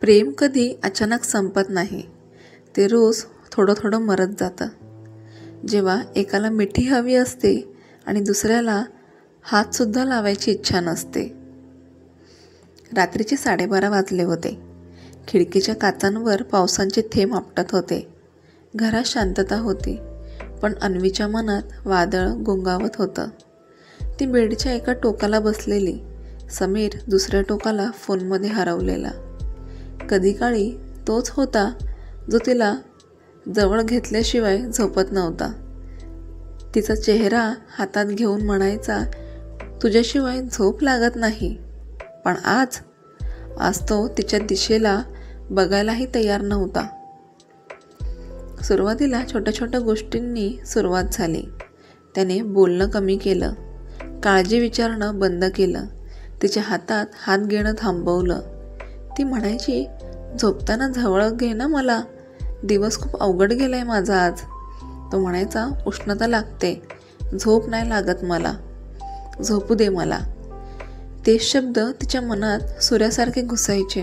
प्रेम कधी अचानक संपत नाही, ते रोज थोडं थोडं मरत जातं. जेव्हा एकाला मिठी हवी असते आणि दुसऱ्याला हातसुद्धा लावायची इच्छा नसते. रात्रीचे 12:30 वाजले होते. खिडकीच्या काचांवर पावसाचे थेंब आपटत होते. घरात शांतता होती, पण अन्वीच्या मनात वादळ गुंगावत होतं. ती बेडच्या एका टोकाला बसलेली, समीर दुसऱ्या टोकाला फोनमध्ये हरवलेला. कधी काळी तोच होता जो तिला जवळ घेतल्याशिवाय झोपत नव्हता. तिचा चेहरा हातात घेऊन म्हणायचा, तुझ्याशिवाय झोप लागत नाही. पण आज तो तिच्या दिशेला बघायलाही तयार नव्हता. सुरुवातीला छोट्या छोट्या गोष्टींनी सुरुवात झाली. त्याने बोलणं कमी केलं, काळजी विचारणं बंद केलं, तिच्या हातात हात घेणं थांबवलं. ती म्हणायची, झोपताना जवळ घे ना मला, दिवस खूप अवघड गेलाय माझा आज. तो म्हणायचा, उष्णता लागते, झोप नाही लागत मला, झोपू दे मला. ते शब्द तिच्या मनात सूर्यासारखे घुसायचे,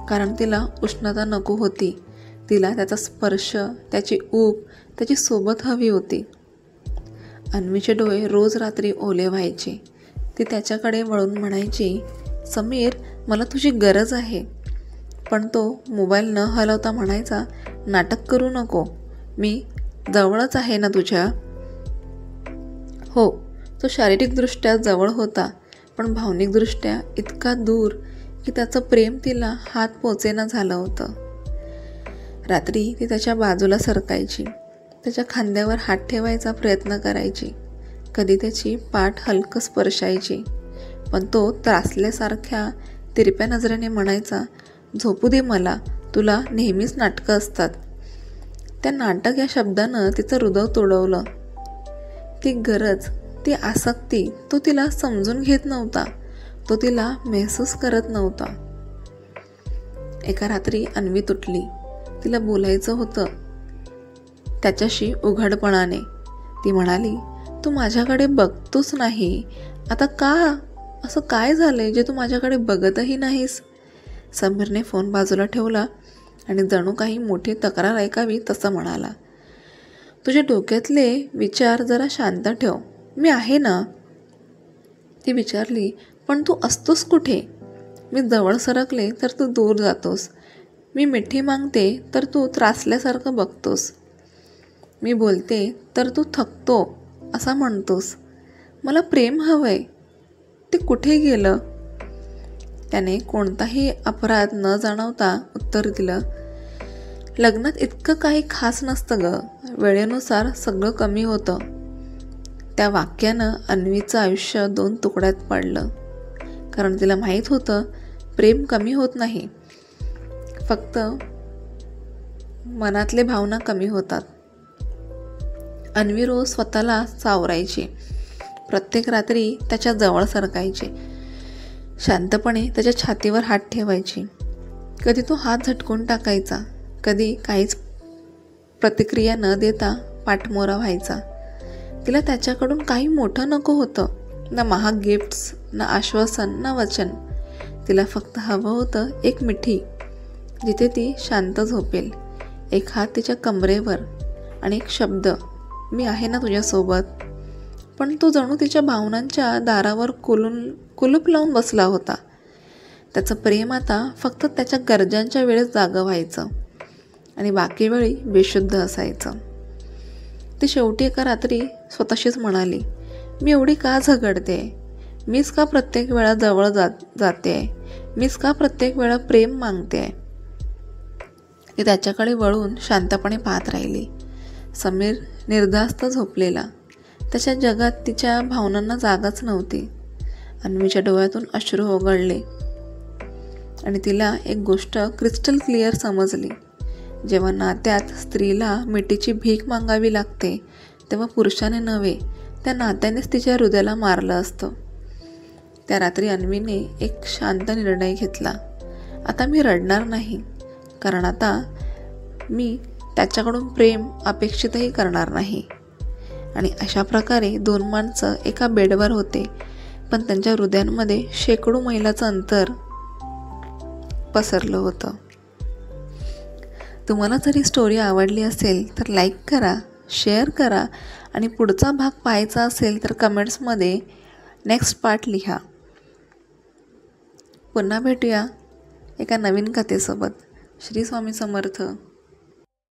कारण तिला उष्णता नको होती. तिला त्याचा स्पर्श, त्याची ऊब, त्याची सोबत हवी होती. अन्वीचे डोळे रोज रात्री ओले व्हायचे. ती त्याच्याकडे वळून म्हणायची, समीर, मला तुझी गरज आहे. पण तो मोबाईल न हलवता म्हणायचा, नाटक करू नको, मी जवळच आहे ना तुझ्या. हो, तो शारीरिकदृष्ट्या जवळ होता, पण भावनिकदृष्ट्या इतका दूर की त्याचं प्रेम तिला हात पोचेना झालं होतं. रात्री ती त्याच्या बाजूला सरकायची, त्याच्या खांद्यावर हात ठेवायचा प्रयत्न करायची. कधी त्याची पाठ हलकं स्पर्शायची, पण तो त्रासल्यासारख्या तिरप्या नजरेने म्हणायचा, झोपू दे मला, तुला नेहमीच नाटकं असतात. त्या नाटक या शब्दानं तिचं हृदय तोडवलं. ती गरज, ती आसक्ती तो तिला समजून घेत नव्हता, तो तिला महसूस करत नव्हता. एका रात्री अन्वी तुटली. तिला बोलायचं होतं त्याच्याशी उघडपणाने. ती म्हणाली, तू माझ्याकडे बघतोच नाही, आता का? असं काय झालंय जे तू माझ्याकडे बघतही नाहीस? समीरने फोन बाजूला ठेवला आणि जणू काही मोठी तक्रार ऐकावी तसं म्हणाला, तुझ्या डोक्यातले विचार जरा शांत ठेव, मी आहे ना. ती विचारली, पण तू असतोस कुठे? मी जवळ सरकले तर तू दूर जातोस, मी मिठी मागते तर तू त्रासल्यासारखं बघतोस, मी बोलते तर तू थकतो असा म्हणतोस. मला प्रेम हवंय, ते कुठे गेलं? त्याने कोणताही अपराध न जाणवता उत्तर दिलं, लग्नात इतकं काही खास नसतं ग, वेळेनुसार सगळं कमी होतं. त्या वाक्यानं अन्वीचं आयुष्य 2 तुकड्यात पडलं. कारण तिला माहीत होतं, प्रेम कमी होत नाही, फक्त मनातले भावना कमी होतात. अन्वी रोज स्वतःला सावरायची, प्रत्येक रात्री त्याच्या जवळ सरकायची, शांतपणे त्याच्या छातीवर हात ठेवायची. कधी तो हात झटकून टाकायचा, कधी काहीच प्रतिक्रिया न देता पाठमोरा व्हायचा. तिला त्याच्याकडून काही मोठं नको होतं, ना महाग गिफ्ट्स, ना आश्वासन, ना वचन. तिला फक्त हवं होतं एक मिठी, जिथे ती शांत झोपेल, एक हात तिच्या कमरेवर आणि एक शब्द, मी आहे ना तुझ्यासोबत. पण तो जणू तिच्या भावनांच्या दारावर कुलूप लावून बसला होता. त्याचं प्रेम आता फक्त त्याच्या गरजांच्या वेळेस जागं व्हायचं आणि बाकी वेळी बेशुद्ध असायचं. ती शेवटी एका रात्री स्वतःशीच म्हणाली, मी एवढी का झगडते? मीच का प्रत्येक वेळा जवळ जाते? मीच का प्रत्येक वेळा प्रेम मागते? ती त्याच्याकडे वळून शांतपणे पाहत राहिली. समीर निर्धास्त झोपलेला, त्याच्या जगात तिच्या भावनांना जागाच नव्हती. अन्वीच्या डोळ्यातून अश्रू ओघळले आणि तिला एक गोष्ट क्रिस्टल क्लिअर समजली. जेव्हा नात्यात स्त्रीला मिठीची भीक मागावी लागते, तेव्हा पुरुषाने नव्हे, त्या नात्यानेच तिच्या हृदयाला मारलं असतं. त्या रात्री अन्वीने एक शांत निर्णय घेतला, आता मी रडणार नाही, कारण आता मी त्याच्याकडून प्रेम अपेक्षितही करणार नाही. आणि अशा प्रकारे 2 माणसं एका बेडवर होते, पण त्यांच्या हृदयांमध्ये शेकडो मैलाचं अंतर पसरलं होतं. तुम्हाला जर ही स्टोरी आवडली असेल तर लाईक करा, शेअर करा आणि पुढचा भाग पाहायचा असेल तर कमेंट्समध्ये नेक्स्ट पार्ट लिहा. पुन्हा भेटूया एका नवीन कथेसोबत. श्री स्वामी समर्थ.